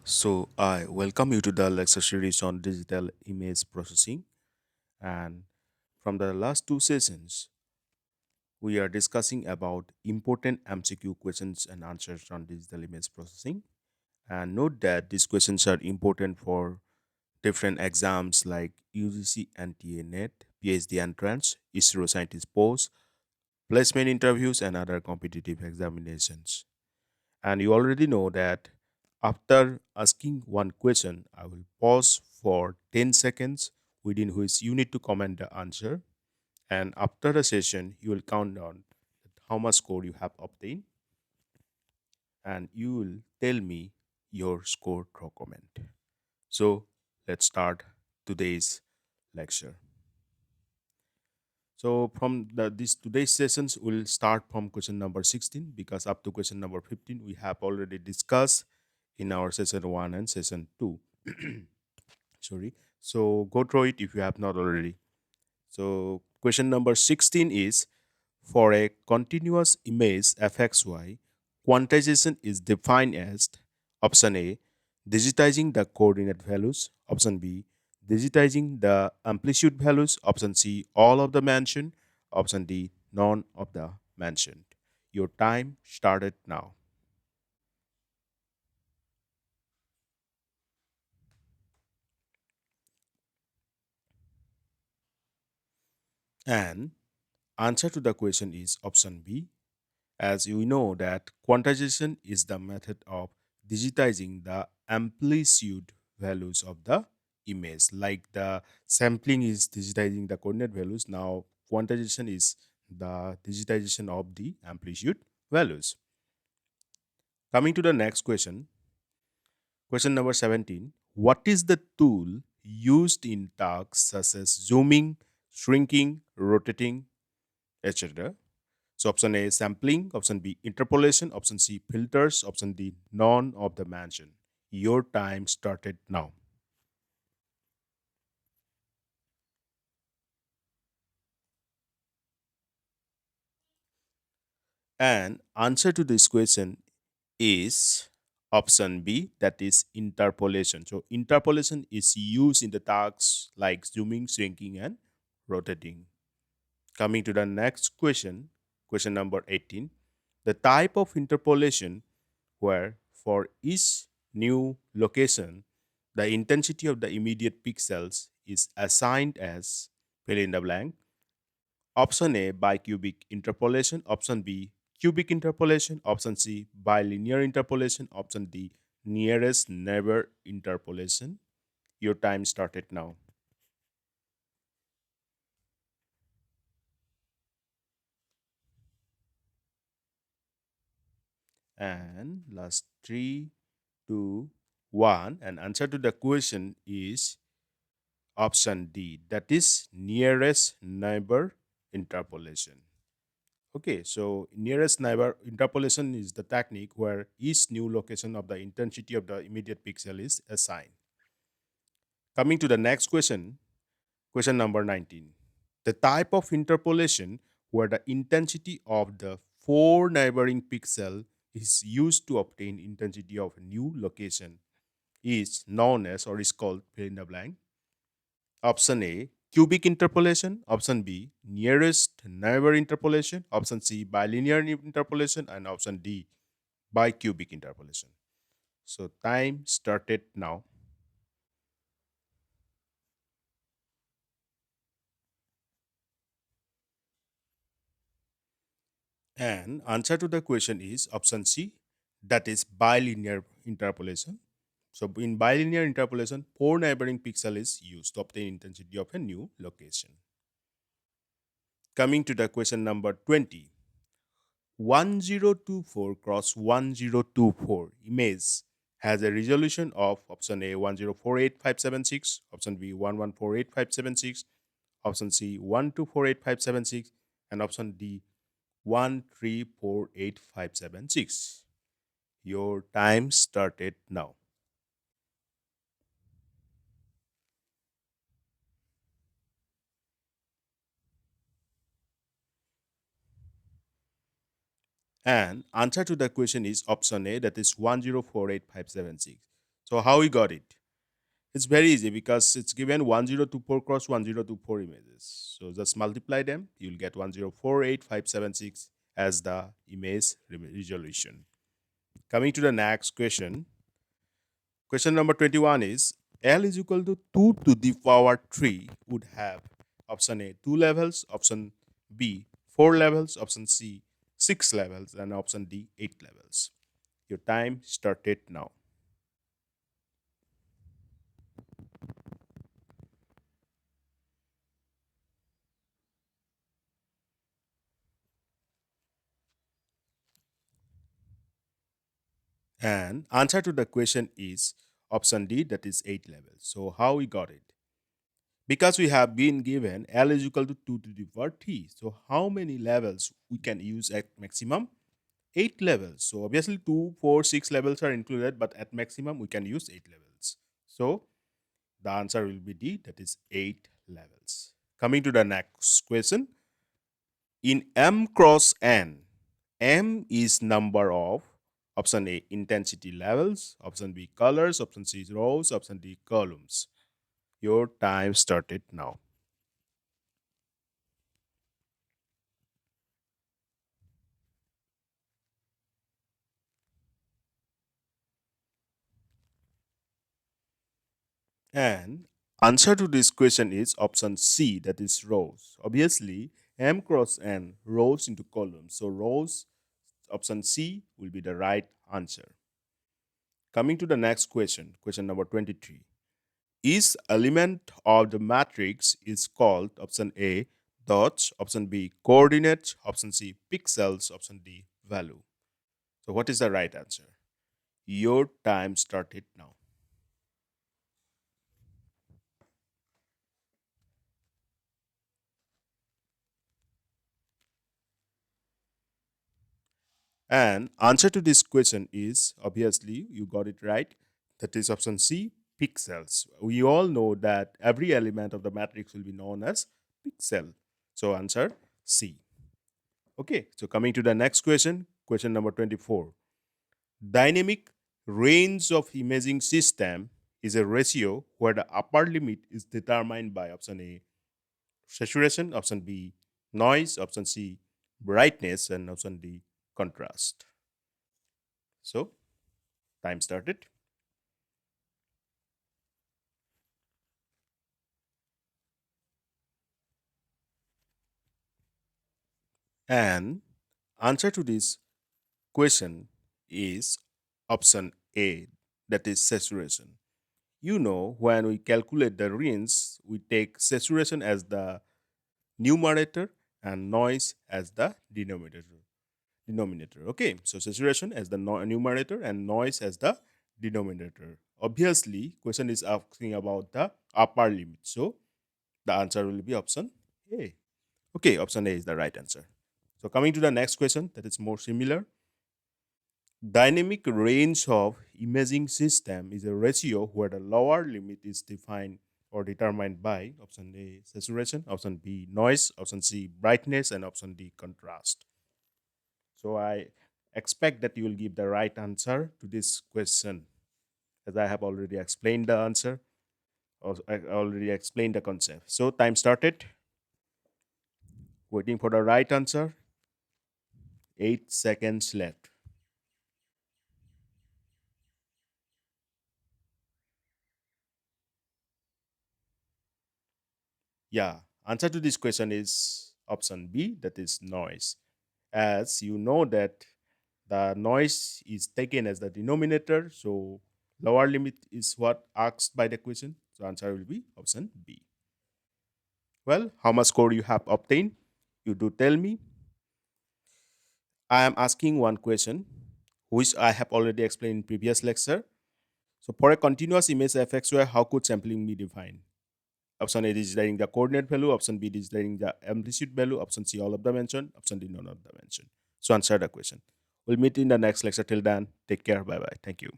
So, I welcome you to the lecture series on digital image processing. And from the last two sessions, we are discussing about important MCQ questions and answers on digital image processing. And note that these questions are important for different exams like UGC and TA NET, PhD entrance, ISRO scientist post, placement interviews, and other competitive examinations. And you already know that after asking one question, I will pause for 10 seconds within which you need to comment the answer. And after the session, you will count down how much score you have obtained and you will tell me your score through comment. So let's start today's lecture. So from this today's sessions, we'll start from question number 16 because up to question number 15 we have already discussed in our session 1 and session 2. Sorry. So go through it if you have not already. So question number 16 is for a continuous image fxy, quantization is defined as option A, digitizing the coordinate values, option B, digitizing the amplitude values, option C, all of the mentioned, option D, none of the mentioned. Your time started now. And answer to the question is option B, as you know that quantization is the method of digitizing the amplitude values of the image. Like the sampling is digitizing the coordinate values, now quantization is the digitization of the amplitude values. Coming to the next question, question number 17. What is the tool used in tasks such as zooming, shrinking, rotating, etc.? So option A is sampling, option B interpolation, option C filters, option D none of the mentioned. Your time started now. And answer to this question is option B, that is interpolation. So interpolation is used in the tasks like zooming, shrinking, and rotating. Coming to the next question, question number 18. The type of interpolation where for each new location, the intensity of the immediate pixels is assigned as fill in the blank. Option A bicubic interpolation, option B cubic interpolation, option C bilinear interpolation, option D nearest neighbor interpolation. Your time started now. And last three, two, one. And answer to the question is option D, that is nearest neighbor interpolation. Okay, so nearest neighbor interpolation is the technique where each new location of the intensity of the immediate pixel is assigned. Coming to the next question, question number 19. The type of interpolation where the intensity of the four neighboring pixel is used to obtain intensity of a new location is known as or is called fill in the blank. Option A, cubic interpolation. Option B, nearest neighbor interpolation. Option C, bilinear interpolation. And option D, bicubic interpolation. So time started now. And answer to the question is option C, that is bilinear interpolation. So in bilinear interpolation, four neighboring pixel is used to obtain intensity of a new location. Coming to the question number 20. 1024 cross 1024 image has a resolution of option A 1048576, option B 1148,576, option C 1248,576, and option D 1348576. Your time started now. And answer to the question is option A, that is 1048,576. So how we got it? It's very easy because it's given 1024 cross 1024 images. So just multiply them, you'll get 1048576 as the image resolution. Coming to the next question. Question number 21 is L is equal to 2 to the power 3 would have option A 2 levels, option B 4 levels, option C 6 levels, and option D 8 levels. Your time started now. And answer to the question is option D, that is 8 levels. So how we got it? Because we have been given L is equal to 2 to the power 3. So how many levels we can use at maximum? 8 levels. So obviously 2, 4, 6 levels are included, but at maximum we can use 8 levels. So the answer will be D, that is 8 levels. Coming to the next question. In M cross N, M is number of option A intensity levels, option B colors, option C rows, option D columns. Your time started now. And answer to this question is option C, that is rows. Obviously, M cross N rows into columns. So rows, option C will be the right answer. Coming to the next question, question number 23. Each element of the matrix is called option A dots, option B coordinates, option C pixels, option D value. So what is the right answer? Your time started now. And answer to this question is obviously you got it right. That is option C, pixels. We all know that every element of the matrix will be known as pixel. So answer C. Okay, so coming to the next question, question number 24. Dynamic range of imaging system is a ratio where the upper limit is determined by option A saturation, option B noise, option C brightness, and option D contrast. So time started. And answer to this question is option A, that is saturation. You know, when we calculate the range, we take saturation as the numerator and noise as the denominator. Okay, so saturation as the numerator and noise as the denominator. Obviously, question is asking about the upper limit. So the answer will be option A. Okay, option A is the right answer. So coming to the next question that is more similar. Dynamic range of imaging system is a ratio where the lower limit is defined or determined by option A saturation, option B noise, option C brightness, and option D contrast. So I expect that you will give the right answer to this question, as I have already explained the answer, or I already explained the concept. So time started. Waiting for the right answer. 8 seconds left. Yeah, answer to this question is option B, that is noise. As you know that the noise is taken as the denominator, so lower limit is what asked by the question. So answer will be option B. Well, how much score you have obtained? You do tell me. I am asking one question, which I have already explained in previous lecture. So for a continuous image FXY, how could sampling be defined? Option A digitizing the coordinate value, option B digitizing the amplitude value, option C all of the mentioned, option D none of the mentioned. So answer the question. We'll meet in the next lecture. Till then, take care. Bye bye. Thank you.